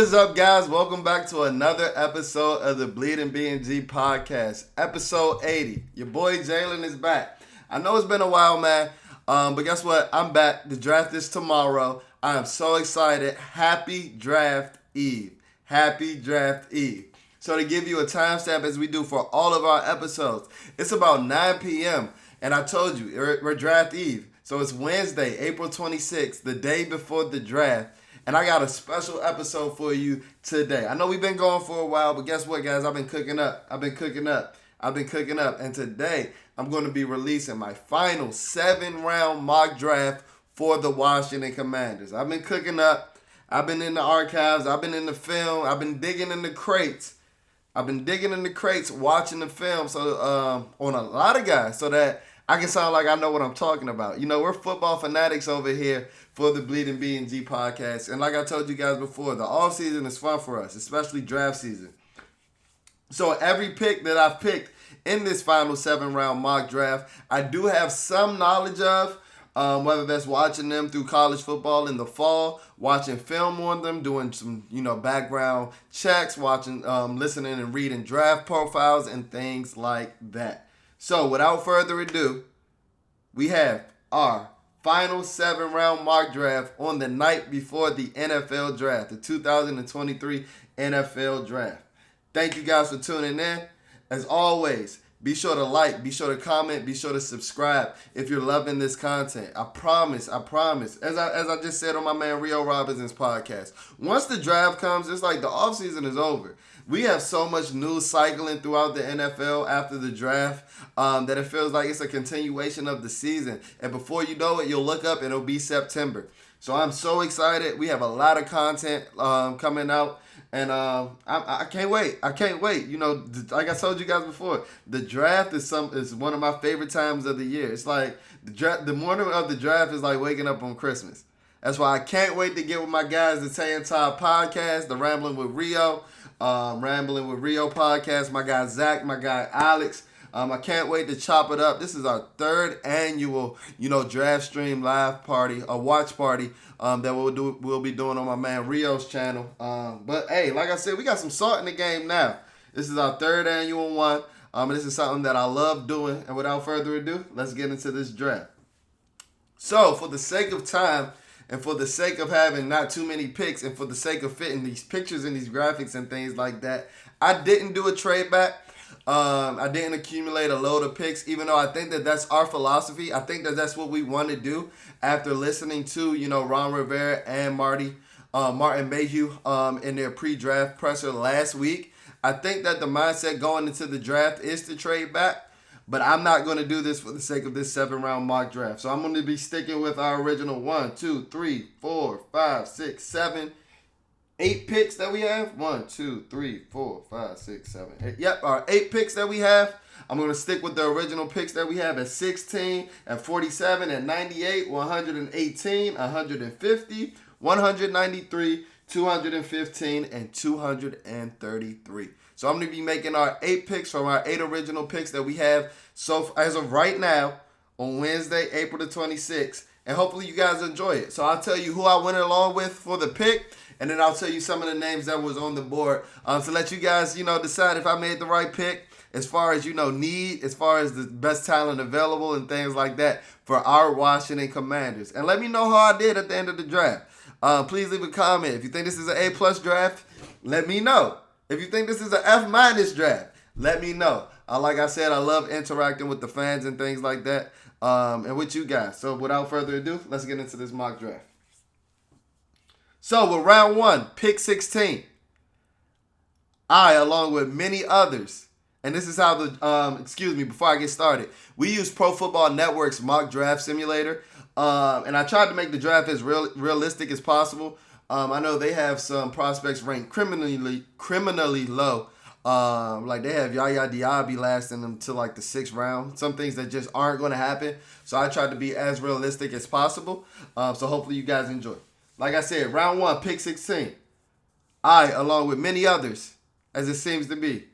is up, guys? Welcome back to another episode of the BnG podcast, episode 80. Your boy Jalen is back. I know it's been a while, man, but guess what? I'm back. The draft is tomorrow. I am so excited. Happy Draft Eve. Happy Draft Eve. So to give you a timestamp as we do for all of our episodes, it's about 9 p.m. And I told you, we're Draft Eve. So it's Wednesday, April 26th, the day before the draft. And I got a special episode for you today. I know we've been going for a while, but guess what, guys? I've been cooking up. And today, I'm going to be releasing my final 7-round mock draft for the Washington Commanders. I've been cooking up. I've been in the archives. I've been in the film. I've been digging in the crates. Watching the film on a lot of guys so that I can sound like I know what I'm talking about. You know, we're football fanatics over here for the BnG podcast. And like I told you guys before, the offseason is fun for us, especially draft season. So every pick that I've picked in this final 7-round mock draft, I do have some knowledge of, whether that's watching them through college football in the fall, watching film on them, doing some, background checks, watching, listening and reading draft profiles and things like that. So without further ado, we have our final 7-round mock draft on the night before the NFL draft, the 2023 NFL draft. Thank you guys for tuning in. As always, be sure to like, be sure to comment, be sure to subscribe if you're loving this content. I promise. As I just said on my man Rio Robinson's podcast, once the draft comes, it's like the offseason is over. We have so much news cycling throughout the NFL after the draft that it feels like it's a continuation of the season. And before you know it, you'll look up and it'll be September. So I'm so excited. We have a lot of content coming out. And I can't wait. Like I told you guys before, the draft is one of my favorite times of the year. It's like the morning of the draft is like waking up on Christmas. That's why I can't wait to get with my guys, the Tay and Todd podcast, the Rambling with Rio podcast, my guy Zach, my guy Alex. I can't wait to chop it up. This is our 3rd annual, draft stream live party, a watch party that we'll be doing on my man Rio's channel. But hey, like I said, we got some salt in the game now. This is our 3rd annual one. And this is something that I love doing. And without further ado, let's get into this draft. So for the sake of time, and for the sake of having not too many picks, and for the sake of fitting these pictures and these graphics and things like that, I didn't do a trade back. I didn't accumulate a load of picks, even though I think that that's our philosophy. I think that that's what we want to do after listening to, Ron Rivera and Martin Mayhew in their pre-draft presser last week. I think that the mindset going into the draft is to trade back. But I'm not going to do this for the sake of this 7-round mock draft. So I'm going to be sticking with our original 1, 2, 3, 4, 5, 6, 7, 8 picks that we have. 1, 2, 3, 4, 5, 6, 7, 8. Yep, our 8 picks that we have. I'm going to stick with the original picks that we have at 16, at 47, at 98, 118, 150, 193, 215, and 233. So I'm going to be making our 8 picks from our 8 original picks that we have so as of right now on Wednesday, April the 26th. And hopefully you guys enjoy it. So I'll tell you who I went along with for the pick. And then I'll tell you some of the names that was on the board to let you guys, decide if I made the right pick as far as, need, as far as the best talent available and things like that for our Washington Commanders. And let me know how I did at the end of the draft. Please leave a comment. If you think this is an A+ draft, let me know. If you think this is an F- draft, let me know. Like I said, I love interacting with the fans and things like that, and with you guys. So without further ado, let's get into this mock draft. So with round 1, pick 16, I, along with many others, and this is how before I get started, we use Pro Football Network's mock draft simulator, and I tried to make the draft as realistic as possible. I know they have some prospects ranked criminally low. Like they have Yaya Diaby lasting them to like the 6th round. Some things that just aren't going to happen. So I tried to be as realistic as possible. So hopefully you guys enjoy. Like I said, round 1, pick 16. I, along with many others, as it seems to be,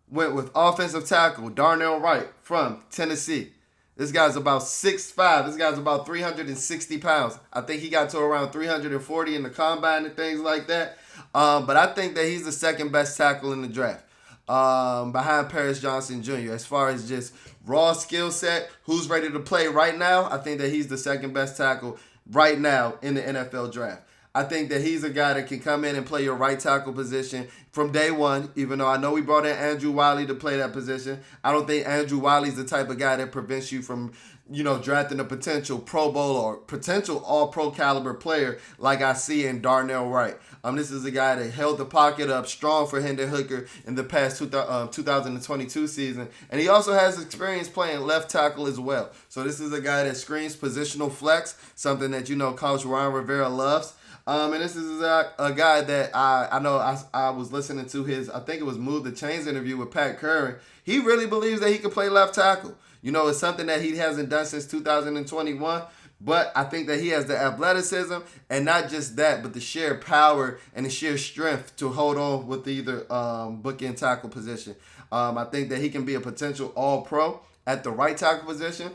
went with offensive tackle Darnell Wright from Tennessee. This guy's about 6'5". This guy's about 360 pounds. I think he got to around 340 in the combine and things like that. But I think that he's the second best tackle in the draft. Behind Paris Johnson Jr. As far as just raw skill set, who's ready to play right now, I think that he's the second best tackle right now in the NFL draft. I think that he's a guy that can come in and play your right tackle position from day one, even though I know we brought in Andrew Wiley to play that position. I don't think Andrew Wiley's the type of guy that prevents you from, drafting a potential Pro Bowl or potential All-Pro caliber player like I see in Darnell Wright. This is a guy that held the pocket up strong for Hendon Hooker in the past 2022 season. And he also has experience playing left tackle as well. So this is a guy that screams positional flex, something that, Coach Ron Rivera loves. And this is a guy that I know I was listening to his, I think it was Move the Chains interview with Pat Curran. He really believes that he can play left tackle. It's something that he hasn't done since 2021. But I think that he has the athleticism, and not just that, but the sheer power and the sheer strength to hold on with either bookend tackle position. I think that he can be a potential All-Pro at the right tackle position.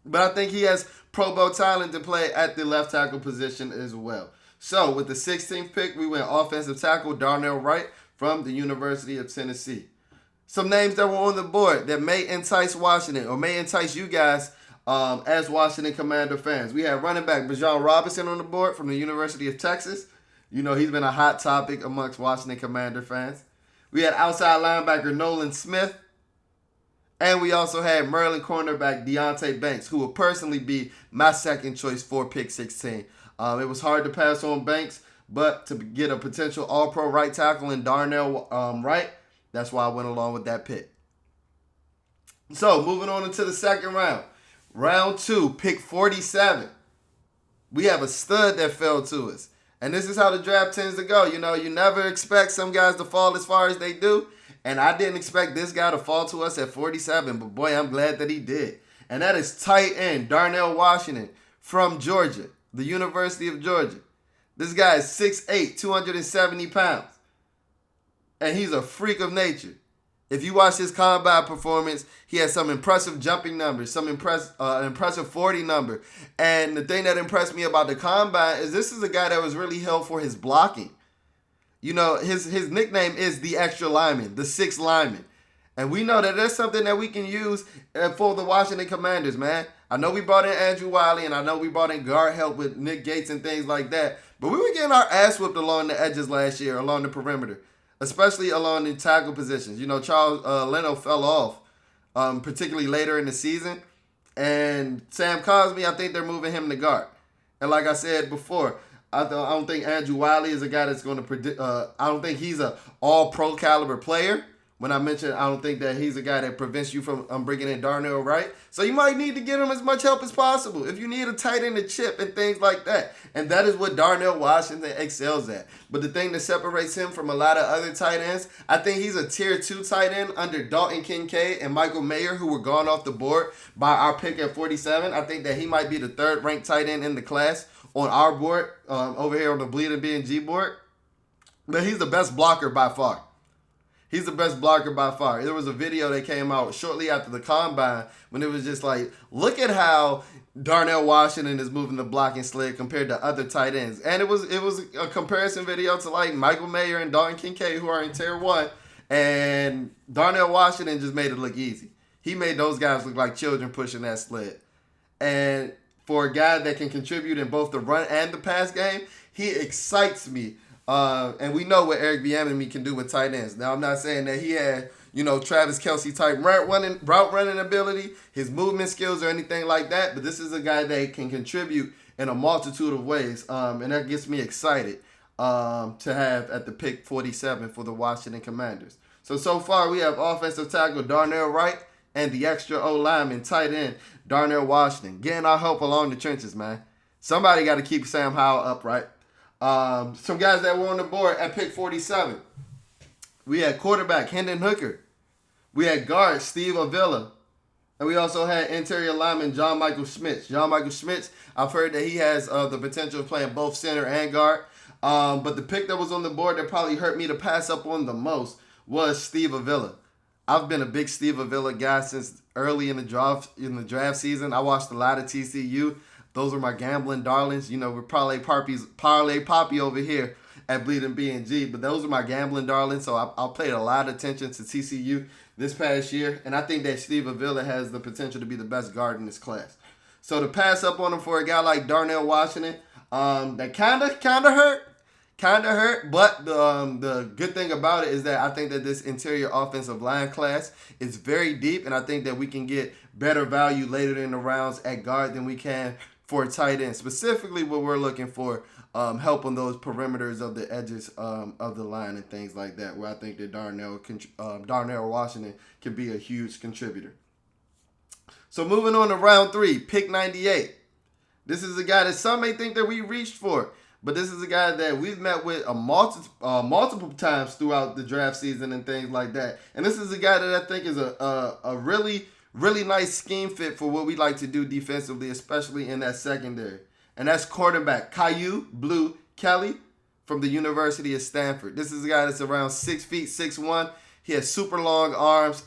But I think he has Pro Bowl talent to play at the left tackle position as well. So with the 16th pick, we went offensive tackle Darnell Wright from the University of Tennessee. Some names that were on the board that may entice Washington or may entice you guys as Washington Commander fans. We had running back Thompson Robinson on the board from the University of Texas. He's been a hot topic amongst Washington Commander fans. We had outside linebacker Nolan Smith. And we also had Maryland cornerback Deonte Banks, who will personally be my second choice for pick 16. It was hard to pass on Banks, but to get a potential All-Pro right tackle in Darnell Wright, that's why I went along with that pick. So, moving on into the second round. Round 2, pick 47. We have a stud that fell to us. And this is how the draft tends to go. You never expect some guys to fall as far as they do. And I didn't expect this guy to fall to us at 47, but boy, I'm glad that he did. And that is tight end Darnell Washington from Georgia, the University of Georgia. This guy is 6'8", 270 pounds. And he's a freak of nature. If you watch his combine performance, he has some impressive jumping numbers, some impressive 40 number. And the thing that impressed me about the combine is this is a guy that was really held for his blocking. His nickname is the extra lineman, the sixth lineman. And we know that that's something that we can use for the Washington Commanders, man. I know we brought in Andrew Wiley, and I know we brought in guard help with Nick Gates and things like that. But we were getting our ass whipped along the edges last year, along the perimeter, especially along the tackle positions. Charles Leno fell off, particularly later in the season. And Sam Cosmi, I think they're moving him to guard. And like I said before, I don't think Andrew Wiley is a guy that's going to predict. I don't think he's an all-pro caliber player. When I mentioned, I don't think that he's a guy that prevents you from bringing in Darnell Wright. So you might need to get him as much help as possible if you need a tight end to chip and things like that. And that is what Darnell Washington excels at. But the thing that separates him from a lot of other tight ends, I think he's a tier 2 tight end under Dalton Kincaid and Michael Mayer, who were gone off the board by our pick at 47. I think that he might be the third ranked tight end in the class on our board, over here on the BnG board. But he's the best blocker by far. He's the best blocker by far. There was a video that came out shortly after the combine when it was just like, look at how Darnell Washington is moving the blocking sled compared to other tight ends. And it was a comparison video to like Michael Mayer and Dalton Kincaid, who are in tier 1. And Darnell Washington just made it look easy. He made those guys look like children pushing that sled. And for a guy that can contribute in both the run and the pass game, he excites me. And we know what Eric Bieniemy can do with tight ends. Now, I'm not saying that he had, Travis Kelce type route running ability, his movement skills or anything like that, but this is a guy that can contribute in a multitude of ways. And that gets me excited to have at the pick 47 for the Washington Commanders. So far we have offensive tackle Darnell Wright and the extra O-lineman tight end Darnell Washington. Getting our help along the trenches, man. Somebody got to keep Sam Howell upright. Some guys that were on the board at pick 47. We had quarterback Hendon Hooker. We had guard Steve Avila. And we also had interior lineman John Michael Schmitz. John Michael Schmitz, I've heard that he has the potential of playing both center and guard. But the pick that was on the board that probably hurt me to pass up on the most was Steve Avila. I've been a big Steve Avila guy since early in the draft season. I watched a lot of TCU. Those are my gambling darlings. We're Parlay Poppy over here. at Bleeding BnG. But those are my gambling darlings, so I paid a lot of attention to TCU this past year, and I think that Steve Avila has the potential to be the best guard in this class. So to pass up on him for a guy like Darnell Washington, that kind of hurt. But the good thing about it is that I think that this interior offensive line class is very deep, and I think that we can get better value later in the rounds at guard than we can for a tight end. Specifically, what we're looking for, help on those perimeters of the edges of the line and things like that, where I think that Darnell Washington can be a huge contributor. So moving on to round 3, pick 98. This is a guy that some may think that we reached for, but this is a guy that we've met with multiple times throughout the draft season and things like that. And this is a guy that I think is a really, really nice scheme fit for what we like to do defensively, especially in that secondary. And that's quarterback Caillou Blue Kelly from the University of Stanford. This is a guy that's around 6 feet, 6'1". He has super long arms.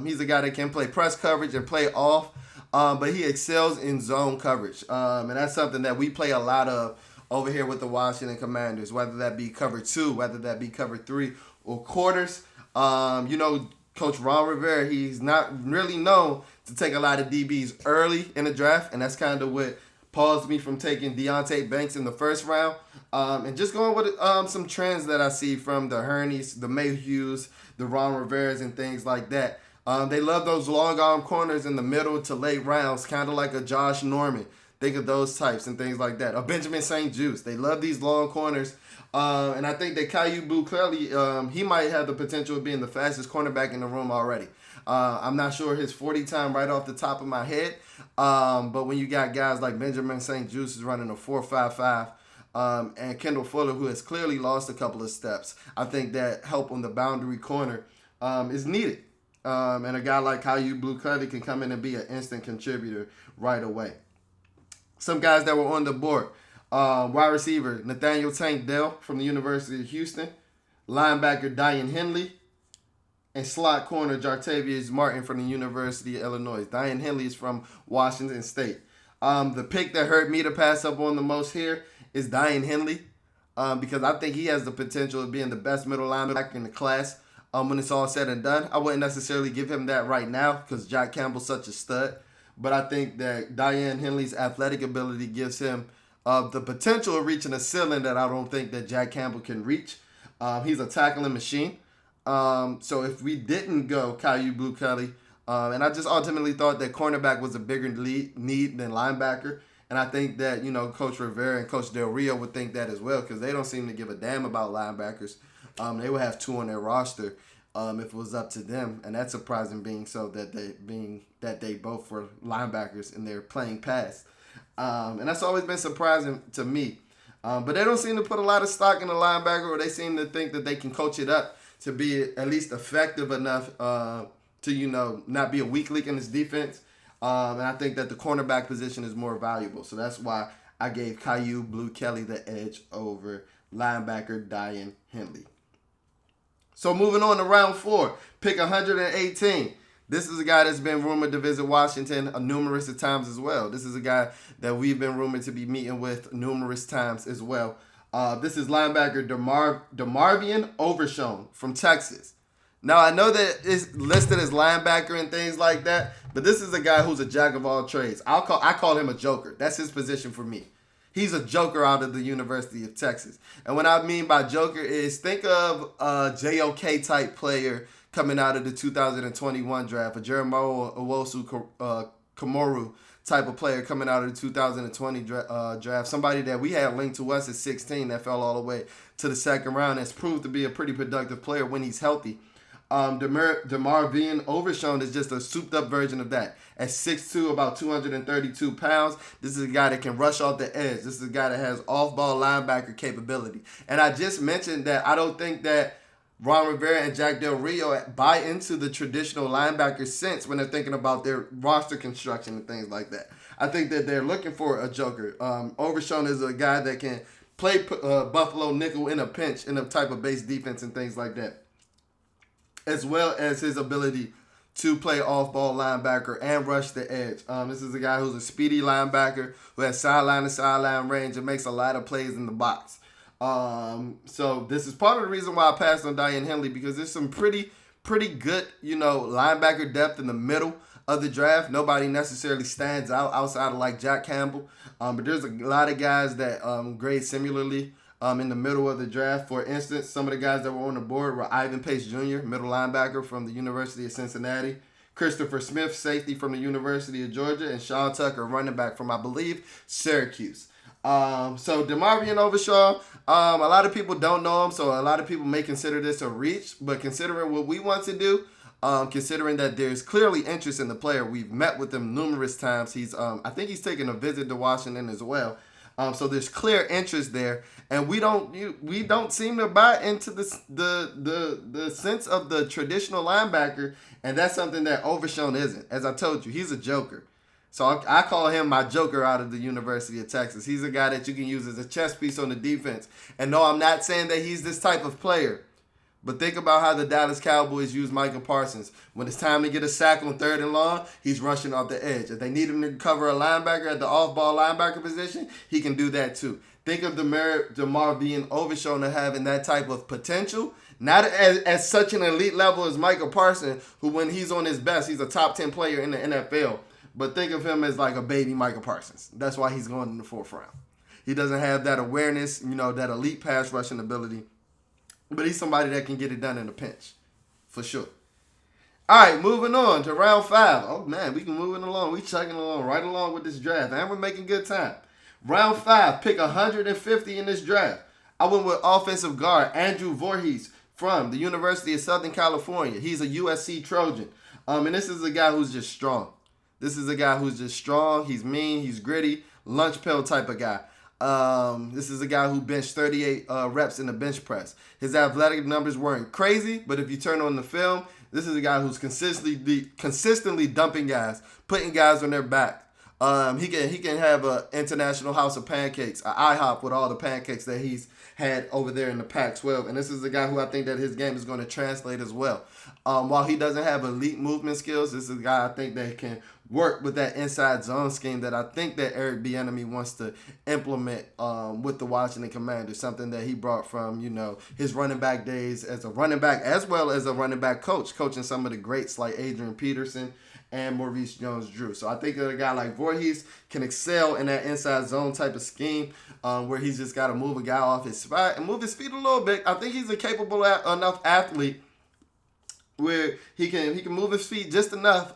He's a guy that can play press coverage and play off, but he excels in zone coverage. And that's something that we play a lot of over here with the Washington Commanders, whether that be cover 2, whether that be cover 3, or quarters. Coach Ron Rivera, he's not really known to take a lot of DBs early in the draft, and that's kind of what paused me from taking Deonte Banks in the first round. And just going with some trends that I see from the Herneys, the Mayhews, the Ron Riveras, and things like that. They love those long arm corners in the middle to late rounds, kind of like a Josh Norman. Think of those types and things like that. A Benjamin St. Juste. They love these long corners. And I think that Caillou Blue clearly, he might have the potential of being the fastest cornerback in the room already. I'm not sure his 40 time right off the top of my head. But when you got guys like Benjamin St. Juste is running a 4.55, and Kendall Fuller, who has clearly lost a couple of steps, I think that help on the boundary corner is needed. And a guy like Caillou Blue clearly can come in and be an instant contributor right away. Some guys that were on the board. Wide receiver, Nathaniel Tank Dell from the University of Houston. Linebacker, Diane Henley. And slot corner, Jartavius Martin from the University of Illinois. Diane Henley is from Washington State. The pick that hurt me to pass up on the most here is Diane Henley, because I think he has the potential of being the best middle linebacker in the class when it's all said and done. I wouldn't necessarily give him that right now because Jack Campbell's such a stud. But I think that Diane Henley's athletic ability gives him the potential of reaching a ceiling that I don't think that Jack Campbell can reach. He's a tackling machine. So if we didn't go Caillou Blue Kelly, and I just ultimately thought that cornerback was a bigger need than linebacker. And I think that, Coach Rivera and Coach Del Rio would think that as well, because they don't seem to give a damn about linebackers. They would have 2 on their roster if it was up to them. And that's surprising being that they both were linebackers and they're playing pass. And that's always been surprising to me. But they don't seem to put a lot of stock in the linebacker, or they seem to think that they can coach it up to be at least effective enough to, not be a weak link in this defense. And I think that the cornerback position is more valuable. So that's why I gave Caillou Blue Kelly the edge over linebacker Diane Henley. So moving on to round 4, pick 118. This is a guy that's been rumored to visit Washington numerous times as well. This is a guy that we've been rumored to be meeting with numerous times as well. This is linebacker Demarcus Overton from Texas. Now, I know that it's listed as linebacker and things like that, but this is a guy who's a jack of all trades. I call him a joker. That's his position for me. He's a joker out of the University of Texas. And what I mean by joker is, think of a JOK type player coming out of the 2021 draft, a Jeremiah Owusu-Koramoah type of player coming out of the 2020 draft, somebody that we had linked to us at 16 that fell all the way to the second round, that's proved to be a pretty productive player when he's healthy. Demarcus Overton is just a souped-up version of that. At 6'2", about 232 pounds, this is a guy that can rush off the edge. This is a guy that has off-ball linebacker capability. And I just mentioned that I don't think that Ron Rivera and Jack Del Rio buy into the traditional linebacker sense when they're thinking about their roster construction and things like that. I think that they're looking for a joker. Overton is a guy that can play Buffalo nickel in a pinch in a type of base defense and things like that, as well as his ability to play off-ball linebacker and rush the edge. This is a guy who's a speedy linebacker who has sideline-to-sideline range and makes a lot of plays in the box. So this is part of the reason why I passed on Diane Henley, because there's some pretty good, linebacker depth in the middle of the draft. Nobody necessarily stands out outside of like Jack Campbell. But there's a lot of guys that grade similarly in the middle of the draft. For instance, some of the guys that were on the board were Ivan Pace Jr., middle linebacker from the University of Cincinnati, Christopher Smith, safety from the University of Georgia, and Sean Tucker, running back from, I believe, Syracuse. So DeMarvion Overshawn, a lot of people don't know him, so a lot of people may consider this a reach, but considering what we want to do, considering that there's clearly interest in the player, we've met with him numerous times. He's, I think he's taken a visit to Washington as well. So there's clear interest there, and we don't seem to buy into the sense of the traditional linebacker, and that's something that Overshawn isn't. As I told you, he's a joker. So I call him my joker out of the University of Texas. He's a guy that you can use as a chess piece on the defense. And no, I'm not saying that he's this type of player. But think about how the Dallas Cowboys use Micah Parsons. When it's time to get a sack on 3rd and long, he's rushing off the edge. If they need him to cover a linebacker at the off-ball linebacker position, he can do that too. Think of DeMar being Overshown to having that type of potential. Not as such an elite level as Micah Parsons, who when he's on his best, he's a top 10 player in the NFL. But think of him as like a baby Micah Parsons. That's why he's going in the 4th round. He doesn't have that awareness, that elite pass rushing ability. But he's somebody that can get it done in a pinch, for sure. All right, moving on to round 5. Oh, man, we can move it along. We chugging along right along with this draft. And we're making good time. Round 5, pick 150 in this draft. I went with offensive guard Andrew Voorhees from the University of Southern California. He's a USC Trojan. And this is a guy who's just strong. This is a guy who's just strong. He's mean. He's gritty. Lunch pail type of guy. This is a guy who benched 38 reps in the bench press. His athletic numbers weren't crazy, but if you turn on the film, this is a guy who's consistently dumping guys, putting guys on their back. He can have an international house of pancakes, an IHOP with all the pancakes that he's had over there in the Pac-12. And this is a guy who I think that his game is going to translate as well. While he doesn't have elite movement skills, this is a guy I think that can work with that inside zone scheme that I think that Eric Bieniemy wants to implement with the Washington Commanders, something that he brought from, his running back days as a running back as well as a running back coach, coaching some of the greats like Adrian Peterson and Maurice Jones-Drew. So I think that a guy like Voorhees can excel in that inside zone type of scheme where he's just got to move a guy off his spot and move his feet a little bit. I think he's a capable enough athlete where he can move his feet just enough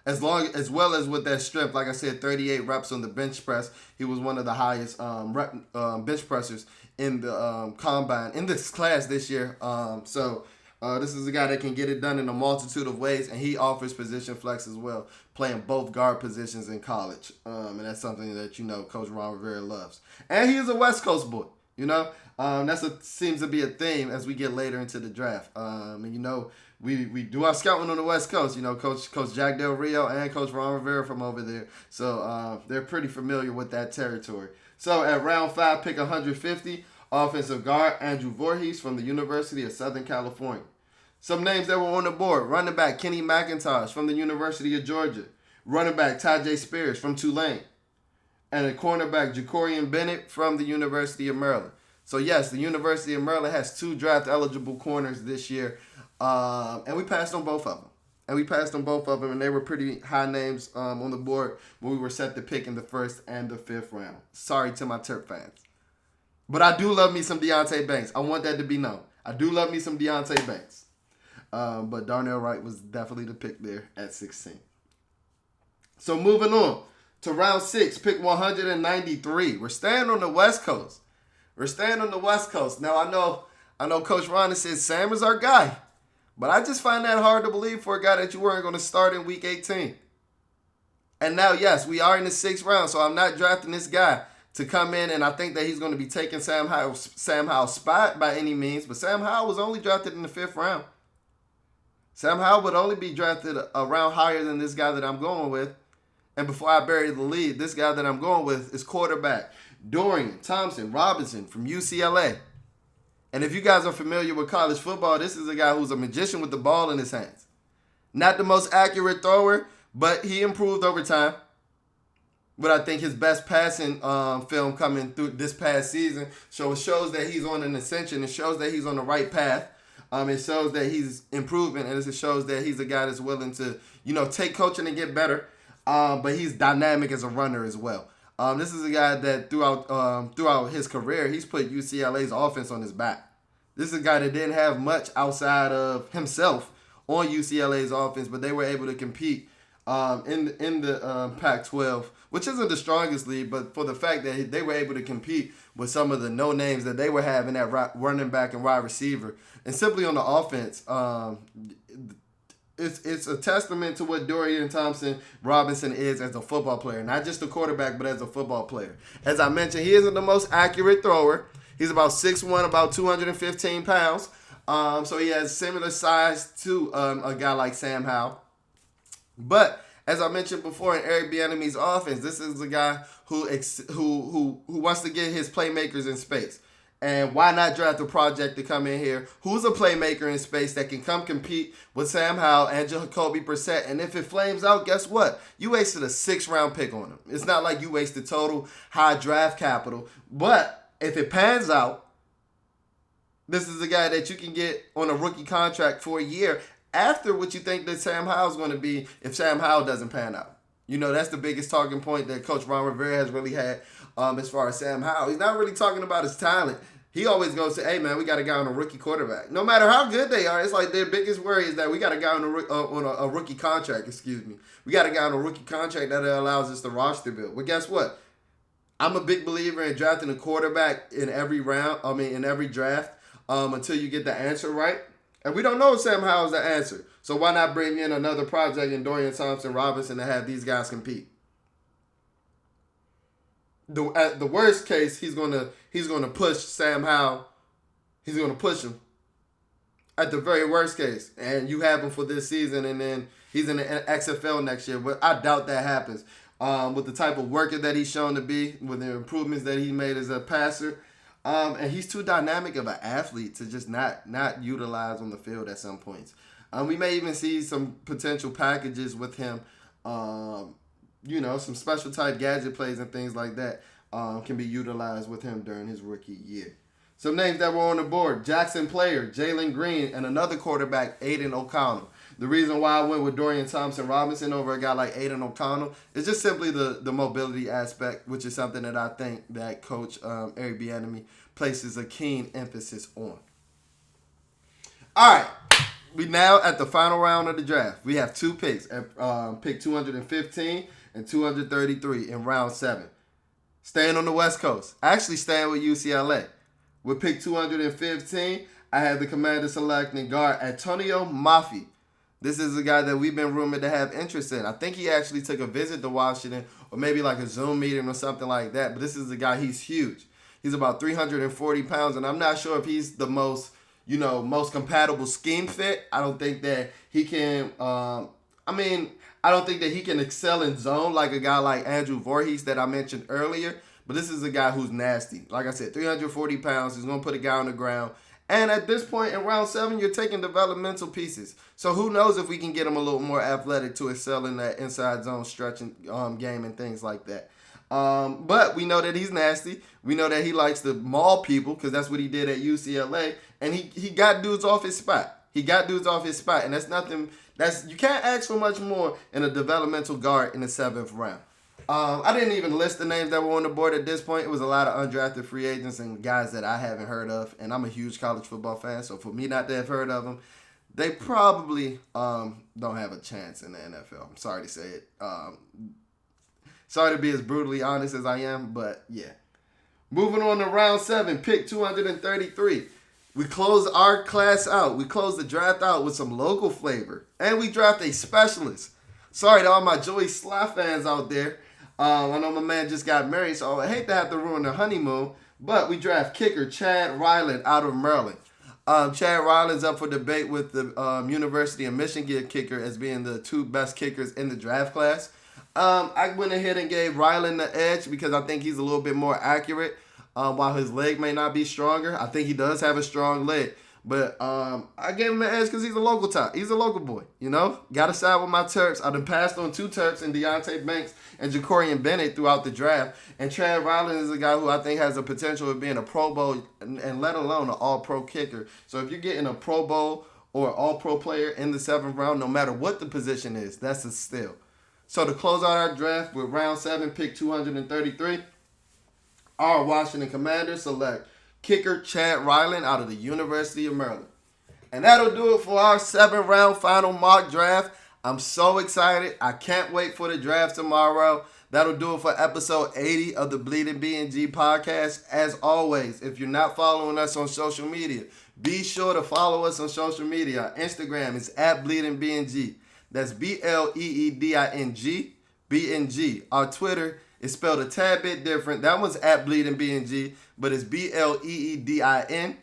as well as with that strength. Like I said, 38 reps on the bench press. He was one of the highest bench pressers in the combine in this class this year. This is a guy that can get it done in a multitude of ways, and he offers position flex as well, playing both guard positions in college. And that's something that, Coach Ron Rivera loves. And he is a West Coast boy, seems to be a theme as we get later into the draft. We do our scouting on the West Coast, Coach Jack Del Rio and Coach Ron Rivera from over there. So they're pretty familiar with that territory. So at round 5, pick 150, offensive guard Andrew Voorhees from the University of Southern California. Some names that were on the board: running back Kenny McIntosh from the University of Georgia, running back Tajay Spears from Tulane, and a cornerback Jacorian Bennett from the University of Maryland. So yes, the University of Maryland has 2 draft-eligible corners this year, and we passed on both of them. And they were pretty high names on the board when we were set to pick in the 1st and the 5th round. Sorry to my Terp fans. But I do love me some Deonte Banks. I want that to be known. I do love me some Deonte Banks. But Darnell Wright was definitely the pick there at 16. So moving on to round 6, pick 193. We're staying on the West Coast. Now I know Coach Ron said Sam is our guy. But I just find that hard to believe for a guy that you weren't going to start in week 18. And now, yes, we are in the 6th round, so I'm not drafting this guy to come in, and I think that he's going to be taking Sam Howell's spot by any means. But Sam Howell was only drafted in the 5th round. Sam Howell would only be drafted a round higher than this guy that I'm going with. And before I bury the lead, this guy that I'm going with is quarterback Dorian Thompson Robinson from UCLA. And if you guys are familiar with college football, this is a guy who's a magician with the ball in his hands. Not the most accurate thrower, but he improved over time. but I think his best passing film coming through this past season. So it shows that he's on an ascension. It shows that he's on the right path. It shows that he's improving, and it shows that he's a guy that's willing to, take coaching and get better. But he's dynamic as a runner as well. This is a guy that throughout his career, he's put UCLA's offense on his back. This is a guy that didn't have much outside of himself on UCLA's offense, but they were able to compete in the Pac-12, which isn't the strongest league, but for the fact that they were able to compete with some of the no names that they were having at running back and wide receiver, and simply on the offense, it's a testament to what Dorian Thompson Robinson is as a football player, not just a quarterback, but as a football player. As I mentioned, he isn't the most accurate thrower. He's about 6'1", about 215 pounds. So he has similar size to a guy like Sam Howell. But as I mentioned before, in Eric Bieniemy's offense, this is a guy who wants to get his playmakers in space. And why not draft a project to come in here who's a playmaker in space that can come compete with Sam Howell and Jacoby Brissett? And if it flames out, guess what? You wasted a 6th-round pick on him. It's not like you wasted total high draft capital. But if it pans out, this is a guy that you can get on a rookie contract for a year after what you think that Sam Howell's going to be if Sam Howell doesn't pan out. That's the biggest talking point that Coach Ron Rivera has really had as far as Sam Howell. He's not really talking about his talent. He always goes to, hey, man, we got a guy on a rookie quarterback. No matter how good they are, it's like their biggest worry is that we got a guy on a rookie contract, We got a guy on a rookie contract that allows us to roster build. But guess what? I'm a big believer in drafting a quarterback in every in every draft until you get the answer right. And we don't know if Sam Howell's the answer. So why not bring in another project in Dorian Thompson Robinson to have these guys compete? At the worst case, he's gonna push Sam Howell. He's gonna push him. At the very worst case, and you have him for this season, and then he's in the XFL next year. But I doubt that happens. With the type of worker that he's shown to be, with the improvements that he made as a passer, and he's too dynamic of an athlete to just not utilize on the field at some points. We may even see some potential packages with him. Some special type gadget plays and things like that can be utilized with him during his rookie year. Some names that were on the board: Jackson Player, Jalen Green, and another quarterback, Aiden O'Connell. The reason why I went with Dorian Thompson Robinson over a guy like Aiden O'Connell is just simply the mobility aspect, which is something that I think that Coach Eric Bieniemy places a keen emphasis on. All right. We now at the final round of the draft. We have 2 picks at pick 215 and 233 in round 7. Staying on the West Coast. Actually staying with UCLA. With pick 215, I have the Commander selecting guard Antonio Mafi. This is a guy that we've been rumored to have interest in. I think he actually took a visit to Washington, or maybe like a Zoom meeting or something like that. But this is a guy, he's huge. He's about 340 pounds, and I'm not sure if he's the most compatible scheme fit. I don't think that he can, I don't think that he can excel in zone like a guy like Andrew Voorhees that I mentioned earlier. But this is a guy who's nasty. Like I said, 340 pounds. He's going to put a guy on the ground. And at this point in round 7, you're taking developmental pieces. So who knows if we can get him a little more athletic to excel in that inside zone stretching game and things like that. But we know that he's nasty. We know that he likes to maul people because that's what he did at UCLA. And he got dudes off his spot. And that's nothing. You can't ask for much more in a developmental guard in the 7th round. I didn't even list the names that were on the board at this point. It was a lot of undrafted free agents and guys that I haven't heard of. And I'm a huge college football fan, so for me not to have heard of them, they probably don't have a chance in the NFL. I'm sorry to say it. Sorry to be as brutally honest as I am, but yeah. Moving on to round 7, pick 233. We close our class out. We close the draft out with some local flavor. And we draft a specialist. Sorry to all my Joey Sly fans out there. I know my man just got married, so I hate to have to ruin the honeymoon. But we draft kicker Chad Ryland out of Maryland. Chad Ryland's up for debate with the University of Michigan kicker as being the 2 best kickers in the draft class. I went ahead and gave Ryland the edge because I think he's a little bit more accurate. While his leg may not be stronger, I think he does have a strong leg. But I gave him an edge because he's a local top. He's a local boy, you know? Got to side with my Terps. I've been passed on 2 Terps in Deontay Banks and Jacorian Bennett throughout the draft. And Ryland is a guy who I think has the potential of being a Pro Bowl and let alone an All-Pro kicker. So if you're getting a Pro Bowl or All-Pro player in the 7th round, no matter what the position is, that's a steal. So to close out our draft with round 7, pick 233, our Washington Commanders select kicker Ryland out of the University of Maryland. And that'll do it for our 7th-round final mock draft. I'm so excited. I can't wait for the draft tomorrow. That'll do it for episode 80 of the BnG podcast. As always, if you're not following us on social media, be sure to follow us on social media. Our Instagram is @BleedingBNG. That's BLEEDING, BNG. Our Twitter is spelled a tad bit different. That one's @BleedingBNG, but it's BLEEDIN.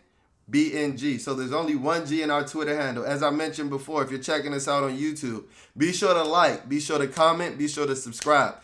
BNG. So there's only one G in our Twitter handle. As I mentioned before, if you're checking us out on YouTube, be sure to like, be sure to comment, be sure to subscribe.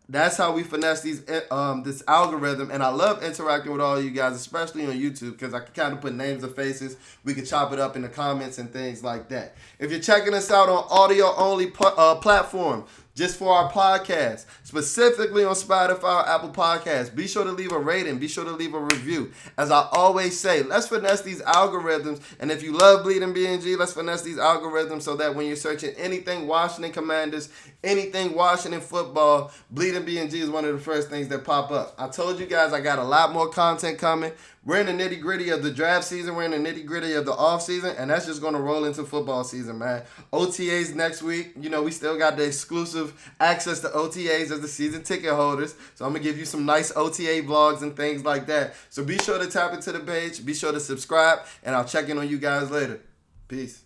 That's how we finesse this algorithm, and I love interacting with all you guys, especially on YouTube, because I can kind of put names and faces. We can chop it up in the comments and things like that. If you're checking us out on audio-only platform, just for our podcast, specifically on Spotify or Apple Podcasts, be sure to leave a rating. Be sure to leave a review. As I always say, let's finesse these algorithms. And if you love Bleeding BNG, let's finesse these algorithms so that when you're searching anything Washington Commanders, anything Washington football, Bleeding BNG is one of the first things that pop up. I told you guys I got a lot more content coming. We're in the nitty-gritty of the draft season. We're in the nitty-gritty of the off-season, and that's just going to roll into football season, man. OTAs next week. You know, we still got the exclusive access to OTAs as the season ticket holders. So I'm going to give you some nice OTA vlogs and things like that. So be sure to tap into the page. Be sure to subscribe, and I'll check in on you guys later. Peace.